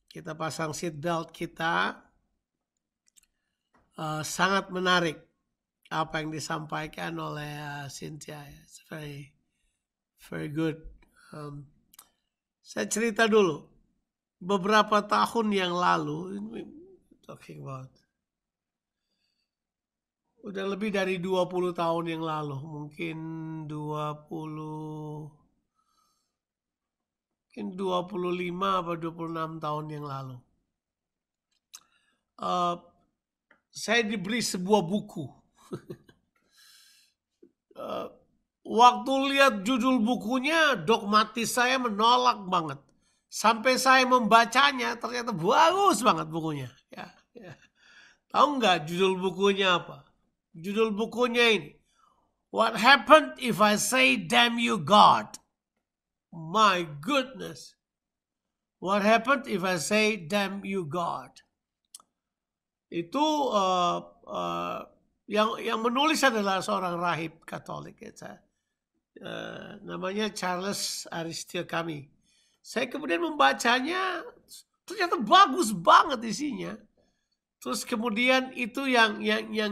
Kita pasang seat belt kita. Sangat menarik apa yang disampaikan oleh Cynthia. It's very, very good. Saya cerita dulu. Beberapa tahun yang lalu, talking about, udah lebih dari 20 tahun yang lalu, mungkin 25 atau 26 tahun yang lalu. Saya diberi sebuah buku. Waktu lihat judul bukunya, dogmatis saya menolak banget. Sampai saya membacanya, ternyata bagus banget bukunya. Ya. Tahu nggak judul bukunya apa? Judul bukunya ini, What Happened If I Say Damn You God? My goodness. What Happened If I Say Damn You God? Itu yang menulis adalah seorang rahib Katolik. Namanya Charles Aristiel Kami. Saya kemudian membacanya, ternyata bagus banget isinya. Terus kemudian itu yang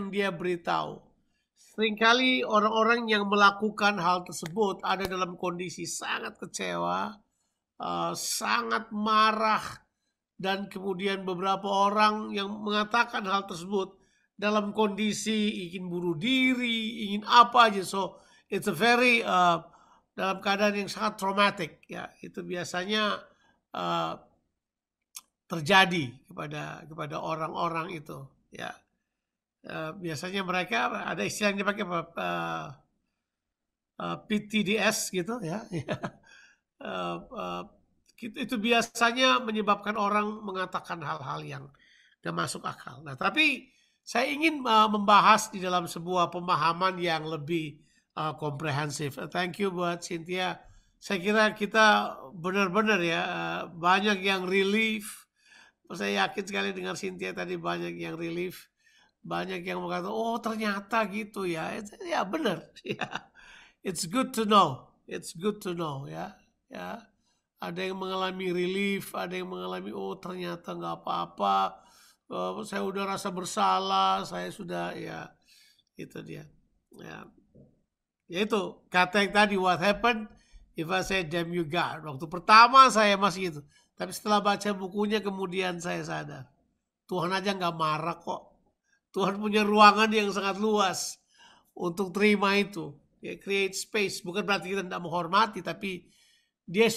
dia beritahu. Seringkali orang-orang yang melakukan hal tersebut ada dalam kondisi sangat kecewa, sangat marah, dan kemudian beberapa orang yang mengatakan hal tersebut dalam kondisi ingin bunuh diri, ingin apa aja. So it's a very dalam keadaan yang sangat traumatic. Ya, itu biasanya terjadi kepada orang-orang itu. Ya, biasanya mereka ada istilahnya pakai PTDS gitu ya. Itu biasanya menyebabkan orang mengatakan hal-hal yang gak masuk akal. Nah, tapi saya ingin membahas di dalam sebuah pemahaman yang lebih komprehensif. Thank you buat Cynthia. Saya kira kita benar-benar ya banyak yang relief. Saya yakin sekali dengar Cynthia tadi banyak yang relief. Banyak yang mengatakan, oh ternyata gitu ya. Ya benar. Ya. It's good to know. It's good to know ya. Ya. Ada yang mengalami relief, ada yang mengalami oh ternyata nggak apa-apa. Saya udah rasa bersalah, saya sudah ya itu dia. Ya itu kata yang tadi, what happened if I say damn you God. Waktu pertama saya masih itu. Tapi setelah baca bukunya kemudian saya sadar. Tuhan aja nggak marah kok. Tuhan punya ruangan yang sangat luas untuk terima itu. Ya, create space. Bukan berarti kita tidak menghormati, tapi dia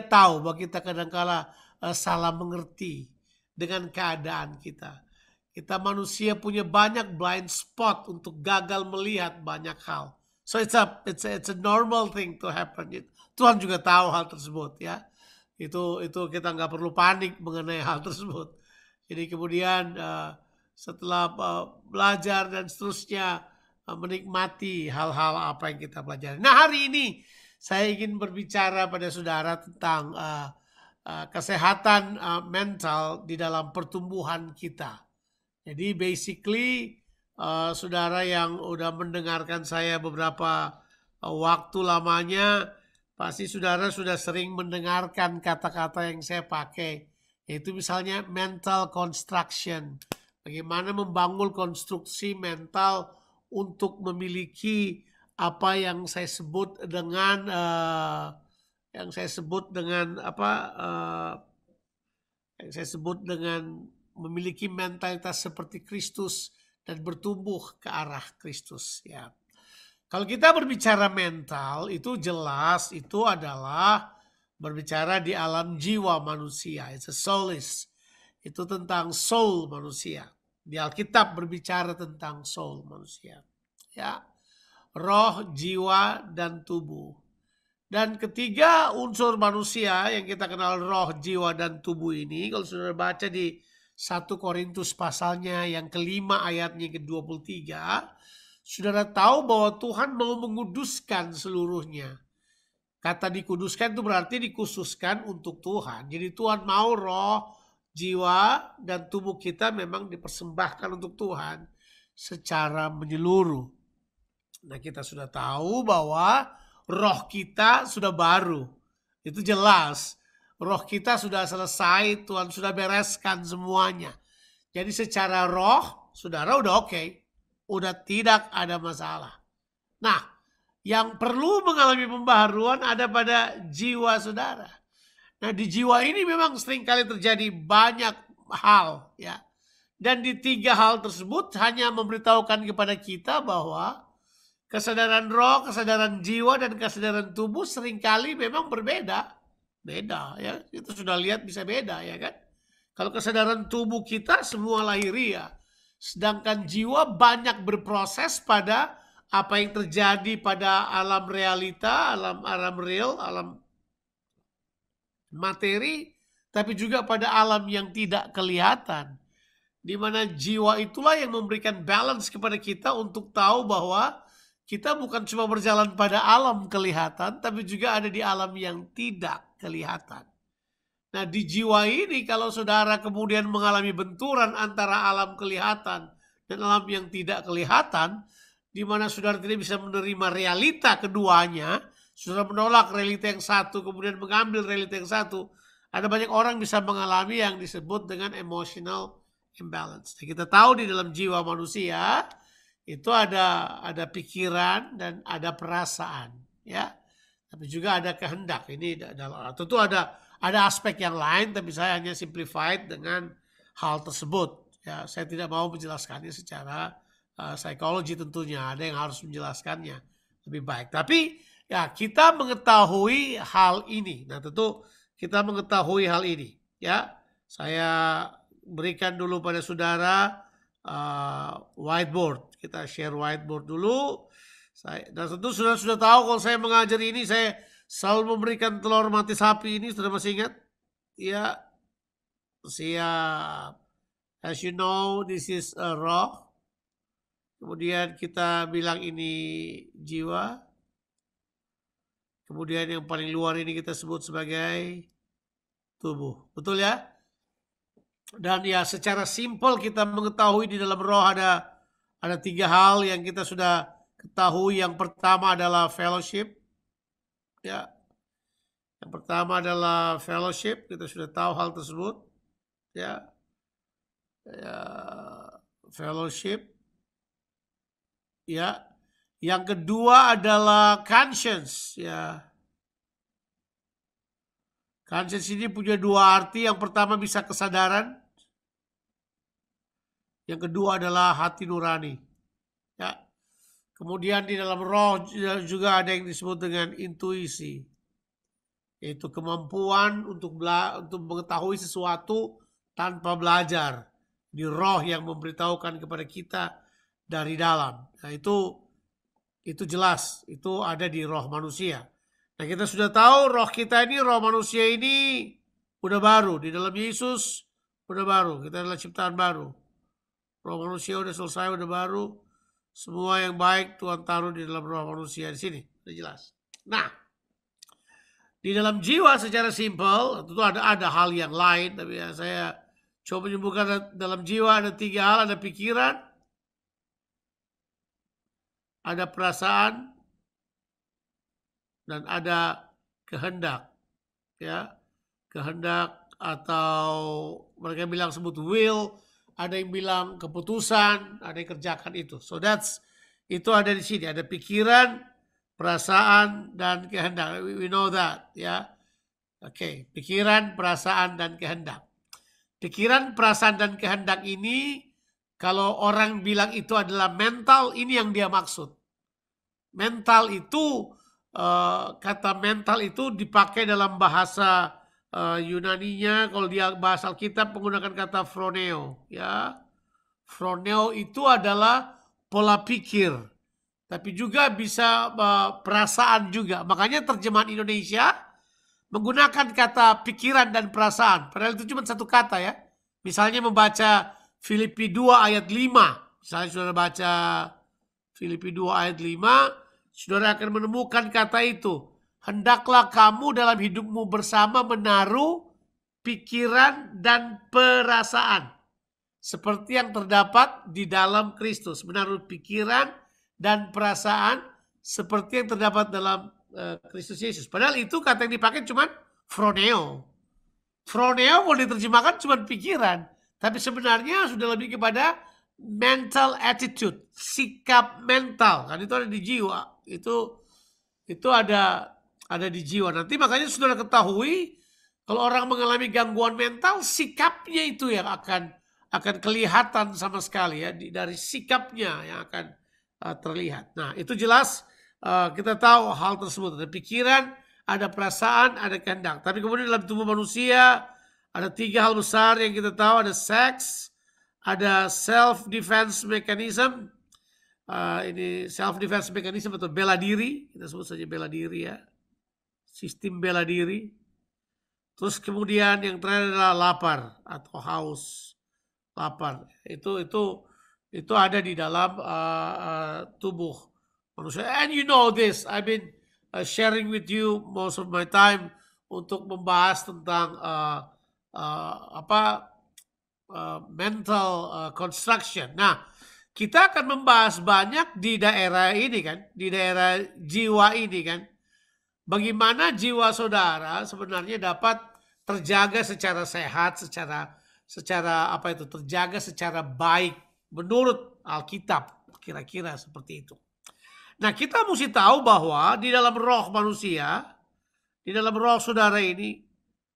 tahu bahwa kita kadang-kala salah mengerti dengan keadaan kita. Kita manusia punya banyak blind spot untuk gagal melihat banyak hal. So it's a normal thing to happen. Tuhan juga tahu hal tersebut ya. Itu kita nggak perlu panik mengenai hal tersebut. Jadi kemudian setelah belajar dan seterusnya menikmati hal-hal apa yang kita pelajari. Nah hari ini saya ingin berbicara pada saudara tentang kesehatan mental di dalam pertumbuhan kita. Jadi basically saudara yang udah mendengarkan saya beberapa waktu lamanya, pasti saudara sudah sering mendengarkan kata-kata yang saya pakai. Yaitu misalnya mental construction. Bagaimana membangun konstruksi mental untuk memiliki apa yang saya sebut dengan memiliki mentalitas seperti Kristus dan bertumbuh ke arah Kristus ya. Kalau kita berbicara mental itu jelas itu adalah berbicara di alam jiwa manusia. It's a soulless. Itu tentang soul manusia. Di Alkitab berbicara tentang soul manusia. Ya. Roh, jiwa, dan tubuh. Dan ketiga unsur manusia yang kita kenal roh, jiwa, dan tubuh ini. Kalau saudara baca di 1 Korintus pasalnya yang kelima ayatnya ke-23. Saudara tahu bahwa Tuhan mau menguduskan seluruhnya. Kata dikuduskan itu berarti dikhususkan untuk Tuhan. Jadi Tuhan mau roh, jiwa, dan tubuh kita memang dipersembahkan untuk Tuhan secara menyeluruh. Nah kita sudah tahu bahwa roh kita sudah baru. Itu jelas. roh kita sudah selesai, Tuhan sudah bereskan semuanya. Jadi secara roh, saudara udah oke, udah tidak ada masalah. Nah, yang perlu mengalami pembaharuan ada pada jiwa saudara. Nah, di jiwa ini memang seringkali terjadi banyak hal, ya. Dan di 3 hal tersebut hanya memberitahukan kepada kita bahwa kesadaran roh, kesadaran jiwa, dan kesadaran tubuh seringkali memang berbeda. Beda, ya. Kita sudah lihat bisa beda, ya kan. Kalau kesadaran tubuh kita semua lahiriah. Sedangkan jiwa banyak berproses pada apa yang terjadi pada alam realita, alam real, alam materi, tapi juga pada alam yang tidak kelihatan. Di mana jiwa itulah yang memberikan balance kepada kita untuk tahu bahwa kita bukan cuma berjalan pada alam kelihatan, tapi juga ada di alam yang tidak kelihatan. Nah, di jiwa ini kalau saudara kemudian mengalami benturan antara alam kelihatan dan alam yang tidak kelihatan, di mana saudara tidak bisa menerima realita keduanya, saudara menolak realita yang satu, kemudian mengambil realita yang satu, ada banyak orang bisa mengalami yang disebut dengan emotional imbalance. Nah, kita tahu di dalam jiwa manusia itu ada pikiran dan ada perasaan, ya. Tapi juga ada kehendak. Ini tentu ada aspek yang lain, tapi saya hanya simplified dengan hal tersebut. Ya, saya tidak mau menjelaskannya secara psikologi tentunya. Ada yang harus menjelaskannya lebih baik. Tapi ya kita mengetahui hal ini. Nah, tentu kita mengetahui hal ini. Ya, saya berikan dulu pada saudara whiteboard. Kita share whiteboard dulu. Dan tentu sudah tahu kalau saya mengajar ini, saya selalu memberikan telur mati sapi ini. Sudah masih ingat? Ya, siap. As you know, this is a roh. Kemudian kita bilang ini jiwa. Kemudian yang paling luar ini kita sebut sebagai tubuh. Betul ya? Dan ya secara simpel kita mengetahui di dalam roh ada 3 hal yang kita sudah ketahui. Yang pertama adalah fellowship. Ya. Yang pertama adalah fellowship. Kita sudah tahu hal tersebut. Ya. Fellowship. Ya. Yang kedua adalah conscience. Ya. Conscience ini punya 2 arti. Yang pertama bisa kesadaran. Yang kedua adalah hati nurani. Ya. Kemudian di dalam roh juga ada yang disebut dengan intuisi. Yaitu kemampuan untuk mengetahui sesuatu tanpa belajar. Di roh yang memberitahukan kepada kita dari dalam. Nah, itu jelas. Itu ada di roh manusia. Nah, kita sudah tahu roh kita ini, roh manusia ini udah baru. Di dalam Yesus udah baru. Kita adalah ciptaan baru. Roh manusia udah selesai, udah baru. Semua yang baik Tuhan taruh di dalam roh manusia di sini. Udah jelas. Nah, di dalam jiwa secara simpel, tentu ada hal yang lain. Tapi ya saya coba menyebutkan dalam jiwa ada 3 hal. Ada pikiran, ada perasaan, dan ada kehendak. Ya, kehendak atau mereka bilang sebut will. Ada yang bilang keputusan, ada yang kerjakan itu. So itu ada di sini. Ada pikiran, perasaan, dan kehendak. We know that, ya. Oke, pikiran, perasaan, dan kehendak. Pikiran, perasaan, dan kehendak ini, kalau orang bilang itu adalah mental, ini yang dia maksud. Mental itu, kata mental itu dipakai dalam bahasa Yunaninya, kalau dia bahasa Alkitab menggunakan kata phroneo, ya. Phroneo itu adalah pola pikir, tapi juga bisa perasaan juga. Makanya terjemahan Indonesia menggunakan kata pikiran dan perasaan. Padahal itu cuma 1 kata ya. Misalnya membaca Filipi 2 ayat 5. Misalnya saudara baca Filipi 2 ayat 5, saudara akan menemukan kata itu. Hendaklah kamu dalam hidupmu bersama menaruh pikiran dan perasaan seperti yang terdapat di dalam Kristus. Menaruh pikiran dan perasaan seperti yang terdapat dalam Kristus Yesus. Padahal itu kata yang dipakai cuma phroneo. Phroneo kalau diterjemahkan cuma pikiran, tapi sebenarnya sudah lebih kepada mental attitude, sikap mental, kan itu ada di jiwa, itu ada di jiwa. Nanti makanya sudah ketahui kalau orang mengalami gangguan mental, sikapnya itu yang akan kelihatan sama sekali ya, dari sikapnya yang akan terlihat. Nah itu jelas kita tahu hal tersebut, ada pikiran, ada perasaan, ada kehendak. Tapi kemudian dalam tubuh manusia ada 3 hal besar yang kita tahu, ada seks, ada self defense mechanism. Ini self defense mechanism atau bela diri, kita sebut saja bela diri ya, sistem bela diri. Terus kemudian yang terakhir adalah lapar atau haus, lapar. Itu ada di dalam tubuh manusia. And you know this, I've been sharing with you most of my time untuk membahas tentang mental construction. Nah, kita akan membahas banyak di daerah ini kan, di daerah jiwa ini kan. Bagaimana jiwa saudara sebenarnya dapat terjaga secara sehat, terjaga secara baik menurut Alkitab, kira-kira seperti itu. Nah, kita mesti tahu bahwa di dalam roh manusia, di dalam roh saudara ini,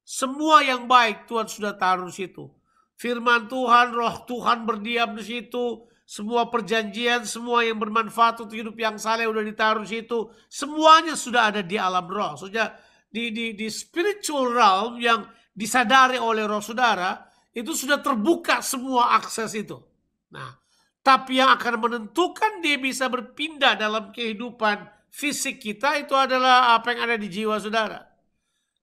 semua yang baik Tuhan sudah taruh di situ. Firman Tuhan, roh Tuhan berdiam di situ. Semua perjanjian, semua yang bermanfaat untuk hidup yang saleh sudah ditaruh di situ. Semuanya sudah ada di alam roh. Sudah di spiritual realm yang disadari oleh roh saudara, itu sudah terbuka semua akses itu. Nah, tapi yang akan menentukan dia bisa berpindah dalam kehidupan fisik kita itu adalah apa yang ada di jiwa saudara.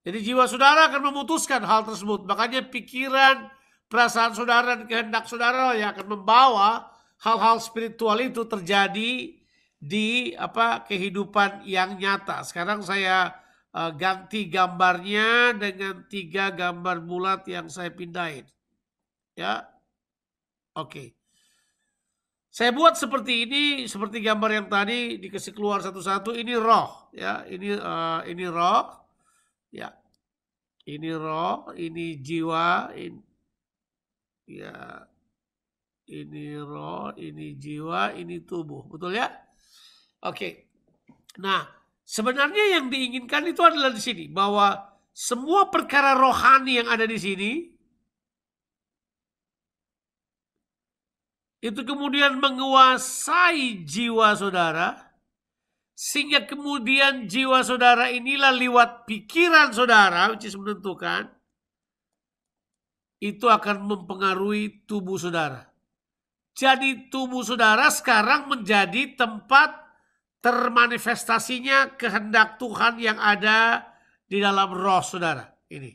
Jadi jiwa saudara akan memutuskan hal tersebut. Makanya pikiran, perasaan saudara dan kehendak saudara yang akan membawa hal-hal spiritual itu terjadi di kehidupan yang nyata. Sekarang saya ganti gambarnya dengan 3 gambar bulat yang saya pindahin. Ya, oke. Saya buat seperti ini, seperti gambar yang tadi dikasih keluar satu-satu. Ini roh, ya. Ini roh, ya. Ini roh, ini jiwa, ya. Ini roh, ini jiwa, ini tubuh. Betul ya? Oke. Nah, sebenarnya yang diinginkan itu adalah di sini. Bahwa semua perkara rohani yang ada di sini, itu kemudian menguasai jiwa saudara. Sehingga kemudian jiwa saudara inilah lewat pikiran saudara, which is menentukan, itu akan mempengaruhi tubuh saudara. Jadi tubuh saudara sekarang menjadi tempat termanifestasinya kehendak Tuhan yang ada di dalam roh saudara. Ini.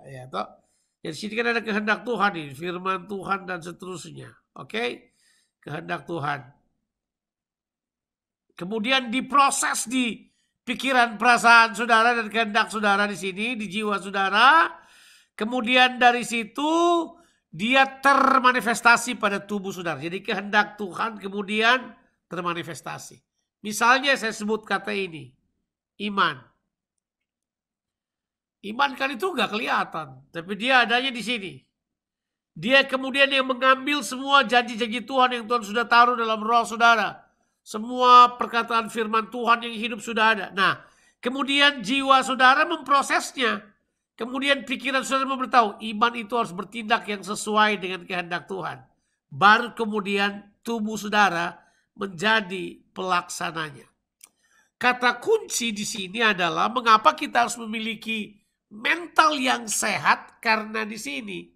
Ya, toh. Jadi sini kan ada kehendak Tuhan ini, firman Tuhan dan seterusnya. Oke? Kehendak Tuhan. Kemudian diproses di pikiran, perasaan saudara dan kehendak saudara di sini, di jiwa saudara. Kemudian dari situ dia termanifestasi pada tubuh saudara. Jadi kehendak Tuhan kemudian termanifestasi. Misalnya saya sebut kata ini, iman. Iman kan itu nggak kelihatan, tapi dia adanya di sini. Dia kemudian yang mengambil semua janji-janji Tuhan yang Tuhan sudah taruh dalam roh saudara. Semua perkataan firman Tuhan yang hidup sudah ada. Nah, kemudian jiwa saudara memprosesnya. Kemudian pikiran saudara memberitahu, iman itu harus bertindak yang sesuai dengan kehendak Tuhan. Baru kemudian tubuh saudara menjadi pelaksananya. Kata kunci di sini adalah mengapa kita harus memiliki mental yang sehat, karena di sini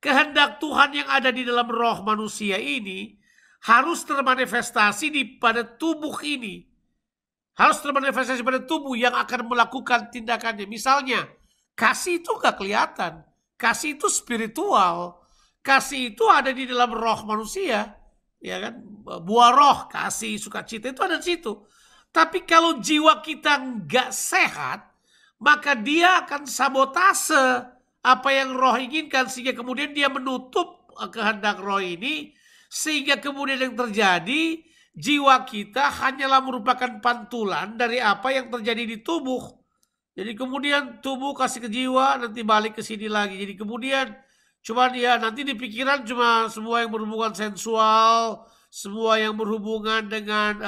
kehendak Tuhan yang ada di dalam roh manusia ini harus termanifestasi pada tubuh ini. Harus termanifestasi pada tubuh yang akan melakukan tindakannya. Misalnya, kasih itu gak kelihatan. Kasih itu spiritual. Kasih itu ada di dalam roh manusia. Ya kan? Buah roh, kasih, sukacita itu ada di situ. Tapi kalau jiwa kita gak sehat, maka dia akan sabotase apa yang roh inginkan. Sehingga kemudian dia menutup kehendak roh ini. Sehingga kemudian yang terjadi, jiwa kita hanyalah merupakan pantulan dari apa yang terjadi di tubuh. Jadi kemudian tubuh kasih ke jiwa, nanti balik ke sini lagi. Jadi kemudian cuman ya nanti di pikiran cuma semua yang berhubungan sensual, semua yang berhubungan dengan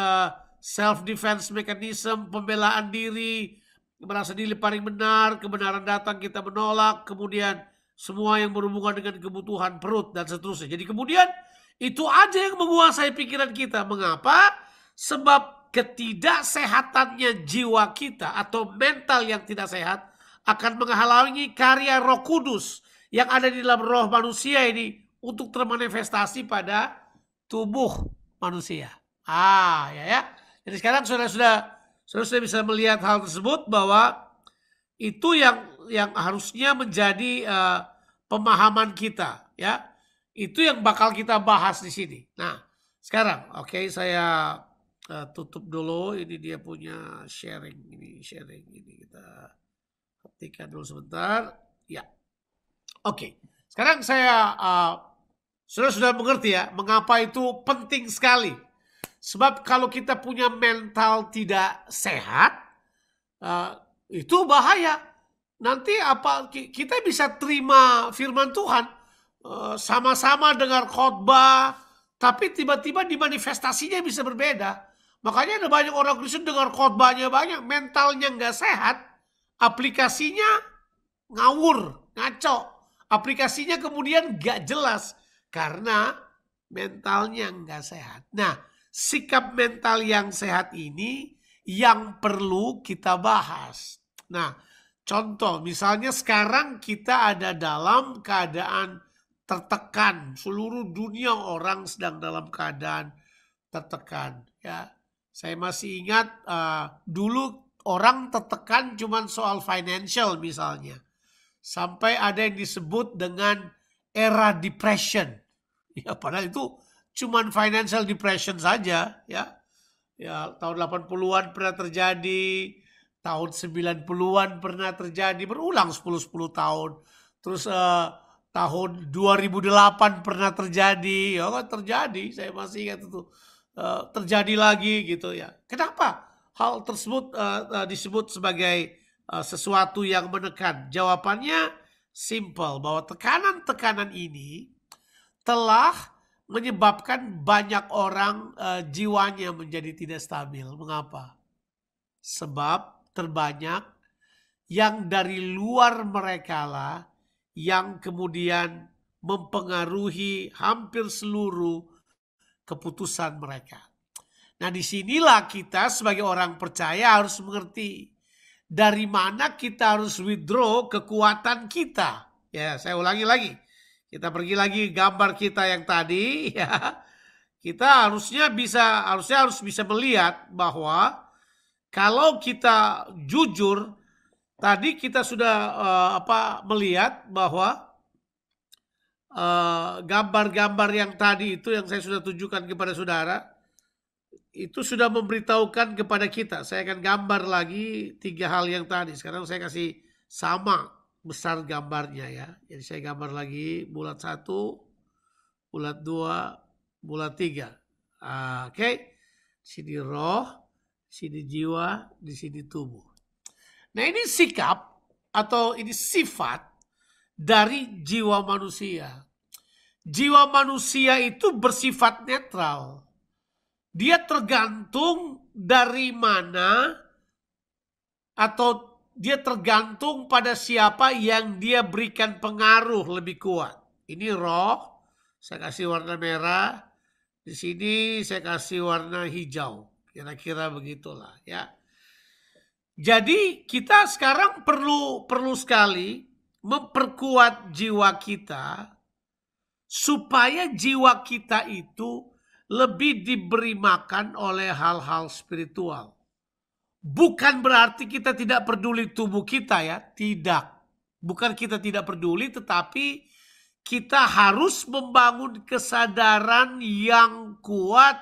self defense mechanism, pembelaan diri, merasa diri paling benar, kebenaran datang kita menolak, kemudian semua yang berhubungan dengan kebutuhan perut dan seterusnya. Jadi kemudian itu aja yang menguasai pikiran kita. Mengapa? Sebab ketidaksehatannya jiwa kita atau mental yang tidak sehat akan menghalangi karya Roh Kudus yang ada di dalam roh manusia ini untuk termanifestasi pada tubuh manusia. Ya. Jadi sekarang sudah bisa melihat hal tersebut bahwa itu yang harusnya menjadi pemahaman kita, ya. Itu yang bakal kita bahas di sini. Nah, sekarang saya tutup dulu. Ini dia punya sharing ini kita hentikan dulu sebentar. Ya. Sekarang saya sudah mengerti ya mengapa itu penting sekali. Sebab kalau kita punya mental tidak sehat, itu bahaya. Nanti kita bisa terima firman Tuhan, sama-sama dengar khotbah, tapi tiba-tiba di manifestasinya bisa berbeda. Makanya ada banyak orang Kristen dengar khotbahnya banyak, mentalnya nggak sehat, aplikasinya ngawur, ngaco. Aplikasinya kemudian nggak jelas karena mentalnya nggak sehat. Nah, sikap mental yang sehat ini yang perlu kita bahas. Nah, contoh misalnya sekarang kita ada dalam keadaan tertekan. Seluruh dunia orang sedang dalam keadaan tertekan. Ya, saya masih ingat dulu orang tertekan cuma soal financial misalnya. Sampai ada yang disebut dengan era depression. Ya, padahal itu cuman financial depression saja, ya. Ya, tahun 80-an pernah terjadi, tahun 90-an pernah terjadi, berulang 10 tahun. Terus tahun 2008 pernah terjadi, ya kan terjadi, saya masih ingat itu. Terjadi lagi gitu ya. Kenapa hal tersebut disebut sebagai sesuatu yang menekan? Jawabannya simple, bahwa tekanan-tekanan ini telah menyebabkan banyak orang jiwanya menjadi tidak stabil. Mengapa? Sebab terbanyak yang dari luar mereka lah yang kemudian mempengaruhi hampir seluruh keputusan mereka. Nah, disinilah kita sebagai orang percaya harus mengerti dari mana kita harus withdraw kekuatan kita. Ya, saya ulangi lagi. Kita pergi lagi gambar kita yang tadi, ya. Kita harusnya harus bisa melihat bahwa kalau kita jujur, tadi kita sudah melihat bahwa gambar-gambar yang tadi itu yang saya sudah tunjukkan kepada saudara, itu sudah memberitahukan kepada kita. Saya akan gambar lagi 3 hal yang tadi. Sekarang saya kasih sama besar gambarnya ya. Jadi saya gambar lagi bulat 1, bulat 2, bulat 3. Oke. Sini roh, sini jiwa, di sini tubuh. Nah, ini sikap atau ini sifat dari jiwa manusia. Jiwa manusia itu bersifat netral. Dia tergantung dari mana atau dia tergantung pada siapa yang dia berikan pengaruh lebih kuat. Ini roh, saya kasih warna merah. Di sini saya kasih warna hijau. Kira-kira begitulah ya. Jadi kita sekarang perlu sekali memperkuat jiwa kita supaya jiwa kita itu lebih diberi makan oleh hal-hal spiritual. Bukan berarti kita tidak peduli tubuh kita ya, tidak. Bukan kita tidak peduli, tetapi kita harus membangun kesadaran yang kuat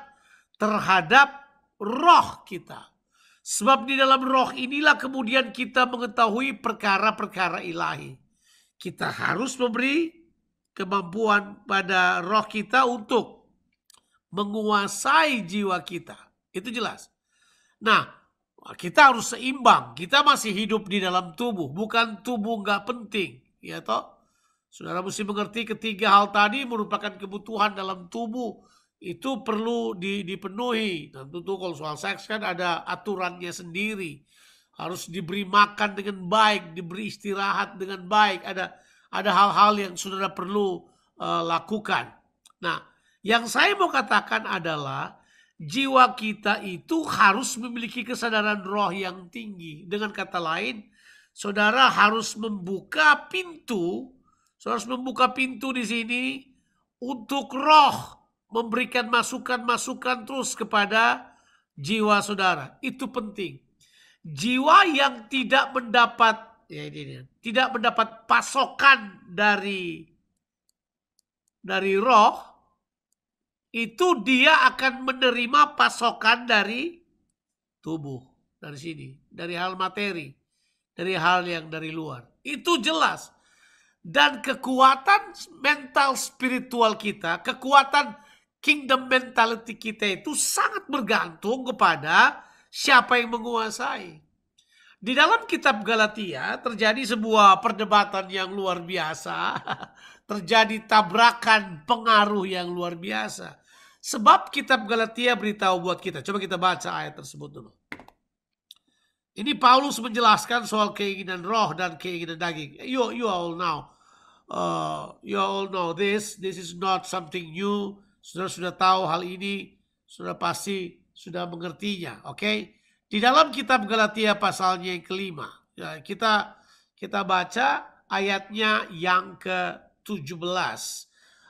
terhadap roh kita. Sebab di dalam roh inilah kemudian kita mengetahui perkara-perkara ilahi. Kita harus memberi kemampuan pada roh kita untuk menguasai jiwa kita. Itu jelas. Nah, Kita harus seimbang. Kita masih hidup di dalam tubuh, bukan tubuh nggak penting, ya toh. Saudara mesti mengerti ketiga hal tadi merupakan kebutuhan dalam tubuh. Itu perlu dipenuhi. Dan tentu kalau soal seks kan ada aturannya sendiri. Harus diberi makan dengan baik, diberi istirahat dengan baik. Ada hal-hal yang saudara perlu lakukan. Nah, yang saya mau katakan adalah jiwa kita itu harus memiliki kesadaran roh yang tinggi. Dengan kata lain, saudara harus membuka pintu. Saudara harus membuka pintu di sini untuk roh memberikan masukan-masukan terus kepada jiwa saudara. Itu penting. Jiwa yang tidak mendapat tidak mendapat pasokan dari roh, itu dia akan menerima pasokan dari tubuh, dari sini, dari hal materi, dari hal yang dari luar. Itu jelas. Dan kekuatan mental spiritual kita, kekuatan kingdom mentality kita itu sangat bergantung kepada siapa yang menguasai. Di dalam kitab Galatia terjadi sebuah perdebatan yang luar biasa. Terjadi tabrakan pengaruh yang luar biasa. Sebab kitab Galatia beritahu buat kita. Coba kita baca ayat tersebut dulu. Ini Paulus menjelaskan soal keinginan roh dan keinginan daging. You all know this. This is not something new. Saudara sudah tahu hal ini. Saudara pasti sudah mengertinya. Oke? Di dalam kitab Galatia pasalnya yang kelima. Ya, kita baca ayatnya yang ke-17.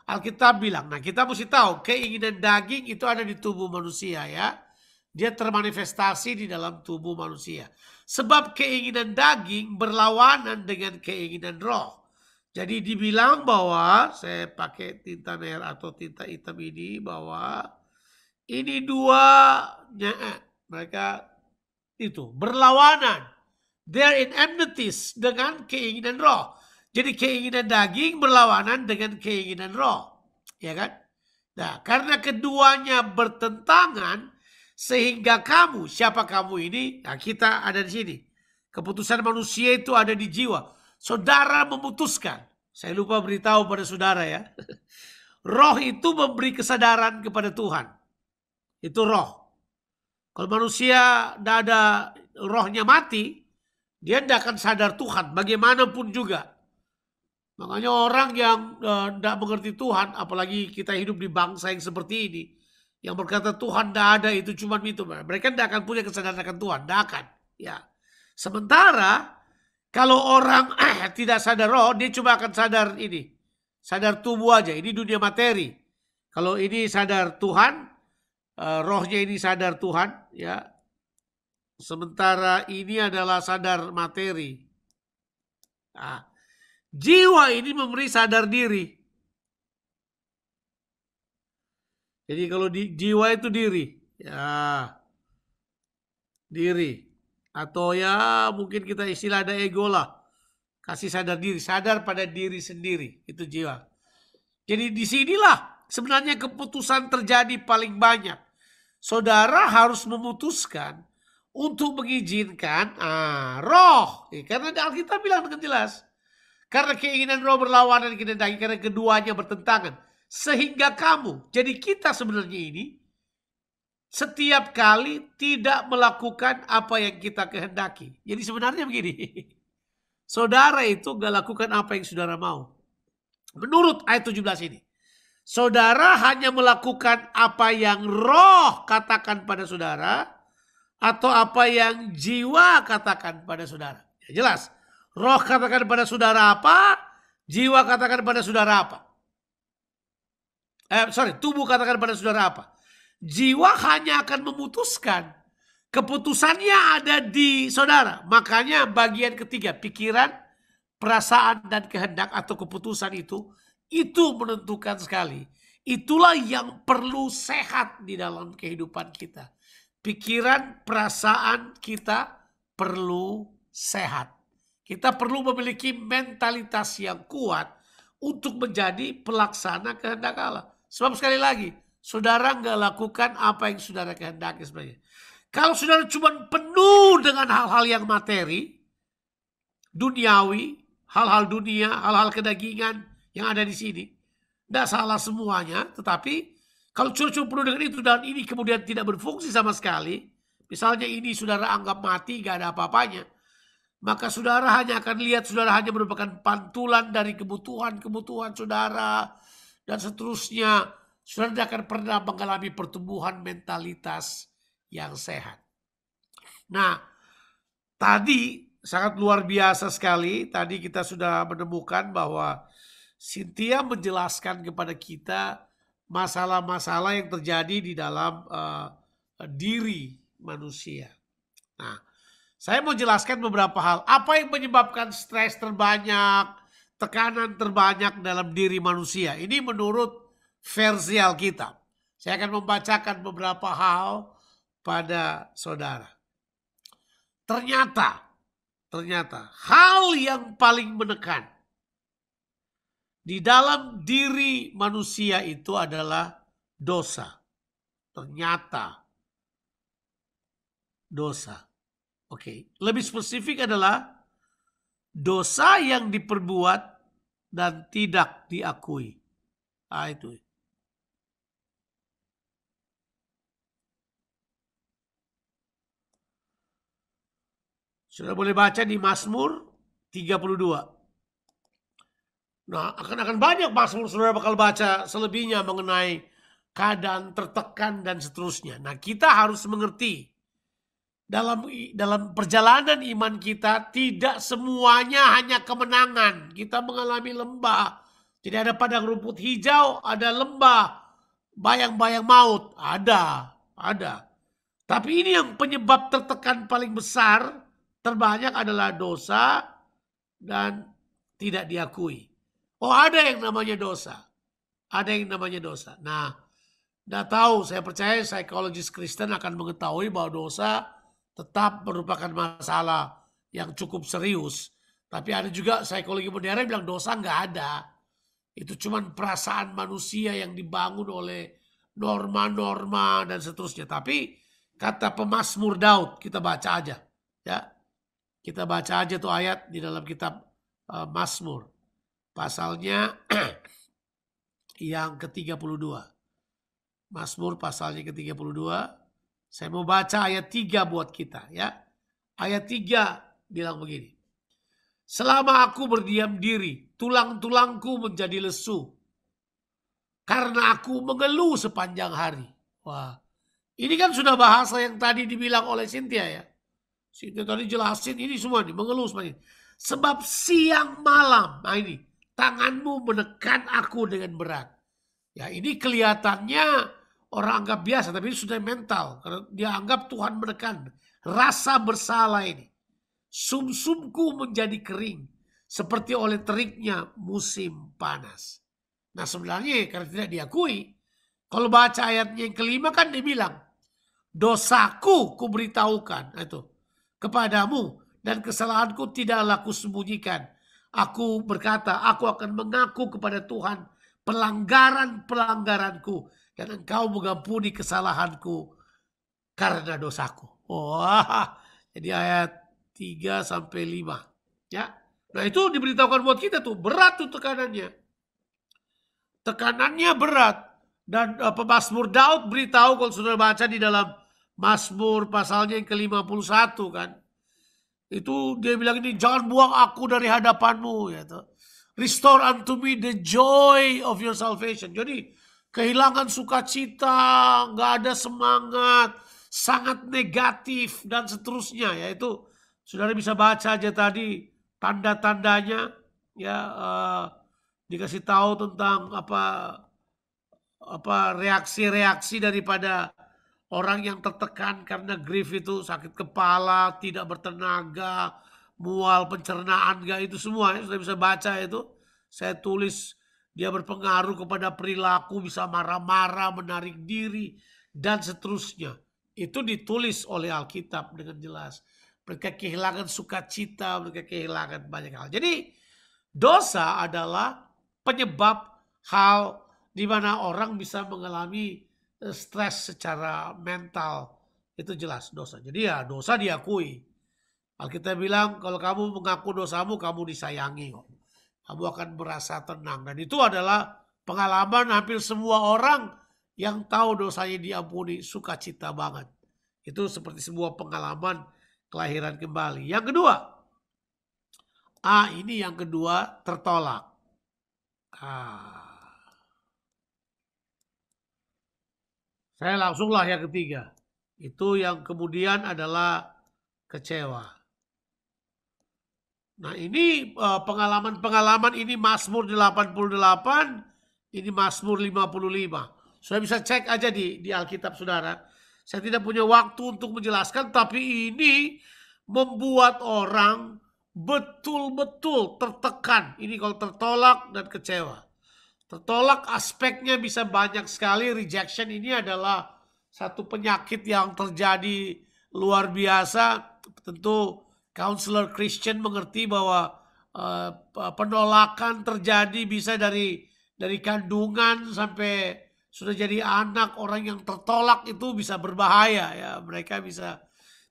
Alkitab bilang, nah kita mesti tahu keinginan daging itu ada di tubuh manusia ya. Dia termanifestasi di dalam tubuh manusia. Sebab keinginan daging berlawanan dengan keinginan roh. Jadi dibilang bahwa, saya pakai tinta merah atau tinta hitam ini, bahwa ini mereka itu berlawanan. They're in enmities dengan keinginan roh. Jadi keinginan daging berlawanan dengan keinginan roh. Ya kan? Nah, karena keduanya bertentangan, sehingga kamu, siapa kamu ini? Nah, kita ada di sini. Keputusan manusia itu ada di jiwa. Saudara memutuskan. Saya lupa beritahu pada saudara ya. Roh itu memberi kesadaran kepada Tuhan. Itu roh. Kalau manusia tidak ada rohnya mati, dia tidak akan sadar Tuhan. Bagaimanapun juga. Makanya orang yang tidak mengerti Tuhan, apalagi kita hidup di bangsa yang seperti ini, yang berkata Tuhan tidak ada, itu cuma itu. Mereka tidak akan punya kesadaran akan Tuhan. Tidak akan. Ya. Sementara kalau orang tidak sadar roh, dia cuma akan sadar ini. Sadar tubuh aja. Ini dunia materi. Kalau ini sadar Tuhan, rohnya ini sadar Tuhan. Ya. Sementara ini adalah sadar materi. Nah, jiwa ini memberi sadar diri. Jadi kalau jiwa itu diri, ya diri, atau ya mungkin kita istilah ada ego lah, kasih sadar diri, sadar pada diri sendiri, itu jiwa. Jadi disinilah sebenarnya keputusan terjadi paling banyak. Saudara harus memutuskan untuk mengizinkan roh, karena Alkitab bilang dengan jelas, karena keinginan roh berlawanan dengan daging, karena keduanya bertentangan. Sehingga kamu, jadi kita sebenarnya ini setiap kali tidak melakukan apa yang kita kehendaki. Jadi sebenarnya begini, saudara itu gak lakukan apa yang saudara mau. Menurut ayat 17 ini, saudara hanya melakukan apa yang roh katakan pada saudara, atau apa yang jiwa katakan pada saudara. Ya, jelas, roh katakan pada saudara apa, jiwa katakan pada saudara apa. Tubuh katakan pada saudara apa. Jiwa hanya akan memutuskan. Keputusannya ada di saudara. Makanya bagian ketiga, pikiran, perasaan, dan kehendak atau keputusan itu menentukan sekali. Itulah yang perlu sehat di dalam kehidupan kita. Pikiran, perasaan kita perlu sehat. Kita perlu memiliki mentalitas yang kuat untuk menjadi pelaksana kehendak Allah. Sebab sekali lagi, saudara nggak lakukan apa yang saudara kehendaki sebenarnya. Kalau saudara cuma penuh dengan hal-hal yang materi, duniawi, hal-hal dunia, hal-hal kedagingan yang ada di sini, tidak salah semuanya, tetapi kalau cuma penuh dengan itu dan ini kemudian tidak berfungsi sama sekali, misalnya ini saudara anggap mati, gak ada apa-apanya, maka saudara hanya akan lihat saudara hanya merupakan pantulan dari kebutuhan-kebutuhan saudara dan seterusnya. Saudara tidak akan pernah mengalami pertumbuhan mentalitas yang sehat. Nah, tadi sangat luar biasa sekali. Tadi kita sudah menemukan bahwa Cynthia menjelaskan kepada kita masalah-masalah yang terjadi di dalam diri manusia. Nah, saya mau jelaskan beberapa hal. Apa yang menyebabkan stres terbanyak, tekanan terbanyak dalam diri manusia? Ini menurut versi Alkitab. Saya akan membacakan beberapa hal pada saudara. Ternyata hal yang paling menekan di dalam diri manusia itu adalah dosa. Ternyata dosa. Oke, lebih spesifik adalah dosa yang diperbuat dan tidak diakui. Ah, itu. Sudah boleh baca di Mazmur 32. Nah, akan banyak Mazmur saudara bakal baca selebihnya mengenai keadaan tertekan dan seterusnya. Nah, kita harus mengerti dalam perjalanan iman kita tidak semuanya hanya kemenangan. Kita mengalami lembah. Tidak ada padang rumput hijau, ada lembah, bayang-bayang maut. Ada. Tapi ini yang penyebab tertekan paling besar, terbanyak adalah dosa dan tidak diakui. Oh, ada yang namanya dosa. Nah, tidak tahu, saya percaya psikologis Kristen akan mengetahui bahwa dosa tetap merupakan masalah yang cukup serius. Tapi ada juga psikologi modern yang bilang dosa nggak ada. Itu cuma perasaan manusia yang dibangun oleh norma-norma dan seterusnya. Tapi kata pemazmur Daud, kita baca aja. Ya, kita baca aja tuh ayat di dalam kitab Mazmur. Pasalnya yang ke-32. Mazmur pasalnya ke-32. Saya mau baca ayat 3 buat kita ya. Ayat 3 bilang begini. Selama aku berdiam diri, tulang-tulangku menjadi lesu. Karena aku mengeluh sepanjang hari. Wah, ini kan sudah bahasa yang tadi dibilang oleh Cynthia ya. Cynthia tadi jelasin ini semua nih, mengeluh sepanjang. Sebab siang malam, nah ini, tanganmu menekan aku dengan berat. Ya ini kelihatannya orang anggap biasa, tapi ini sudah mental. Karena dia anggap Tuhan menekan. Rasa bersalah ini. Sumsumku menjadi kering. Seperti oleh teriknya musim panas. Nah sebenarnya karena tidak diakui. Kalau baca ayatnya yang kelima kan dia bilang. Dosaku kuberitahukan. Nah, itu. Kepadamu. Dan kesalahanku tidaklah kusembunyikan. Aku berkata, aku akan mengaku kepada Tuhan pelanggaran-pelanggaranku. Dan engkau mengampuni kesalahanku karena dosaku. Wah, jadi ayat 3-5. Ya. Nah itu diberitahukan buat kita tuh. Berat tuh tekanannya. Tekanannya berat. Dan pemazmur Daud beritahu kalau sudah baca di dalam Mazmur pasalnya yang ke-51 kan. Itu dia bilang ini, jangan buang aku dari hadapanmu. Gitu. Restore unto me the joy of your salvation. Jadi kehilangan sukacita, nggak ada semangat, sangat negatif dan seterusnya. Yaitu saudara bisa baca aja tadi tanda-tandanya. Ya dikasih tahu tentang apa reaksi-reaksi daripada orang yang tertekan karena grief itu, sakit kepala, tidak bertenaga, mual, pencernaan, itu semua. Sudah bisa baca itu. Saya tulis dia berpengaruh kepada perilaku, bisa marah-marah, menarik diri, dan seterusnya. Itu ditulis oleh Alkitab dengan jelas. Mereka kehilangan sukacita, mereka kehilangan banyak hal. Jadi dosa adalah penyebab hal di mana orang bisa mengalami stres secara mental Itu jelas dosa. Jadi ya dosa diakui. Alkitab bilang kalau kamu mengaku dosamu, kamu disayangi kok. Kamu akan merasa tenang. Dan itu adalah pengalaman hampir semua orang yang tahu dosanya diampuni, sukacita banget. Itu seperti sebuah pengalaman kelahiran kembali. Yang kedua, ini yang kedua tertolak. Saya langsunglah yang ketiga. Itu yang kemudian adalah kecewa. Nah ini pengalaman-pengalaman ini Mazmur 88, ini Mazmur 55. Saya bisa cek aja di Alkitab saudara. Saya tidak punya waktu untuk menjelaskan, tapi ini membuat orang betul-betul tertekan. Ini kalau tertolak dan kecewa. Tertolak aspeknya bisa banyak sekali. Rejection ini adalah satu penyakit yang terjadi luar biasa. Tentu counselor Christian mengerti bahwa penolakan terjadi bisa dari kandungan sampai sudah jadi anak. Orang yang tertolak itu bisa berbahaya ya. Mereka bisa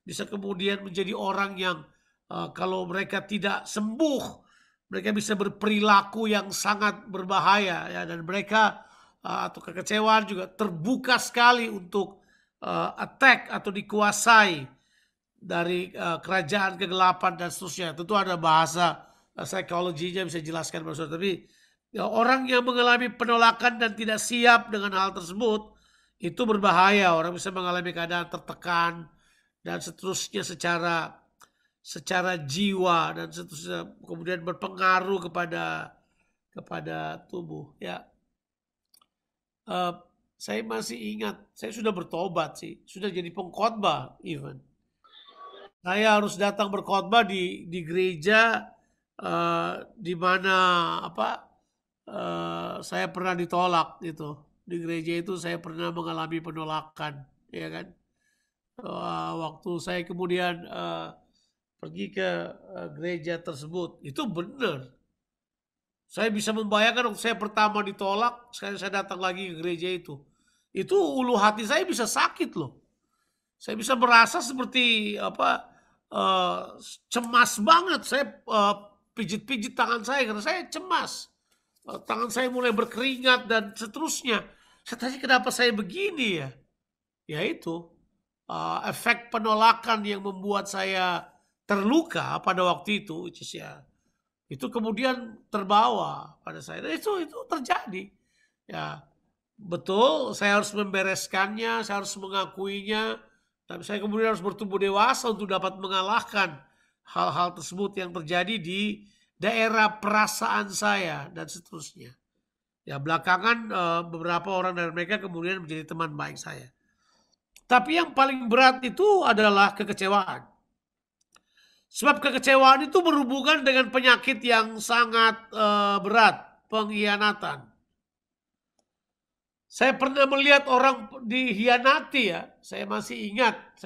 kemudian menjadi orang yang kalau mereka tidak sembuh, mereka bisa berperilaku yang sangat berbahaya ya, dan mereka atau kekecewaan juga terbuka sekali untuk attack atau dikuasai dari kerajaan kegelapan dan seterusnya. Tentu ada bahasa psikologinya bisa jelaskan maksudnya, tapi ya, orang yang mengalami penolakan dan tidak siap dengan hal tersebut itu berbahaya. Orang bisa mengalami keadaan tertekan dan seterusnya secara jiwa dan seterusnya, kemudian berpengaruh kepada tubuh ya. Saya masih ingat, saya sudah bertobat sih, sudah jadi pengkhotbah even. Saya harus datang berkhotbah di gereja di mana saya pernah ditolak gitu. Di gereja itu saya pernah mengalami penolakan, ya kan. Waktu saya kemudian pergi ke gereja tersebut, itu benar. Saya bisa membayangkan waktu saya pertama ditolak, sekarang saya datang lagi ke gereja itu ulu hati saya bisa sakit loh. Saya bisa merasa seperti cemas banget. Saya pijit-pijit tangan saya karena saya cemas. Tangan saya mulai berkeringat dan seterusnya. Saya tanya kenapa saya begini ya? Ya itu efek penolakan yang membuat saya terluka pada waktu itu, ya. Itu kemudian terbawa pada saya. Dan itu terjadi. Ya, betul, saya harus membereskannya, saya harus mengakuinya. Tapi saya kemudian harus bertumbuh dewasa untuk dapat mengalahkan hal-hal tersebut yang terjadi di daerah perasaan saya dan seterusnya. Ya, belakangan beberapa orang dari mereka kemudian menjadi teman baik saya. Tapi yang paling berat itu adalah kekecewaan. Sebab kekecewaan itu berhubungan dengan penyakit yang sangat berat, pengkhianatan. Saya pernah melihat orang dihianati ya. Saya masih ingat.